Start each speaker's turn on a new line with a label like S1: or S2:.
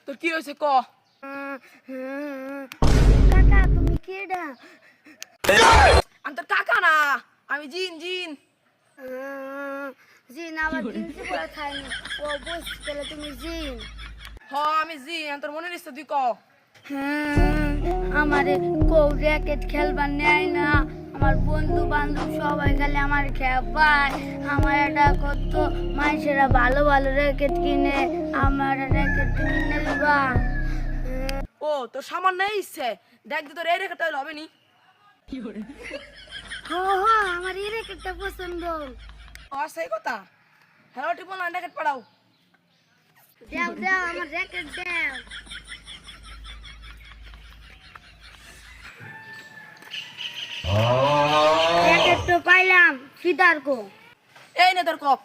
S1: তোর কি হয়েছে ক?
S2: কাকা তুমি কেডা?
S1: আমি তোর কাকা না, আমি জিন জিন।
S2: জিন আবার কিনতে পড়া খায়নি। ও বুঝতে পেলে তুমি জিন।
S1: আমি জিন, তোর মনে নিচ্ছে তুই ক।
S2: আমারে কেউ র্যাকেট খেলবার নেয় না। আমার বন্ধু বান্ধব সবাই খালি আমার খেপায়। আমার একটা কত মানুষেরা ভালো ভালো র্যাকেট কিনে, আমার র্যাকেট কিনে দিবা।
S1: ও তোর সামান্য ইচ্ছে, দেখ যে তোর এই রেখাটা হবে নি।
S2: আমার এই র্যাকেটটা পছন্দ।
S1: সেই কথা। হ্যালো টিপল না, রেখাট পাঠাও।
S2: দাও দাও আমার র্যাকেট দাও। র্যাকেট তো পাইলাম, সিদার কো।
S1: এই নে তোর কক।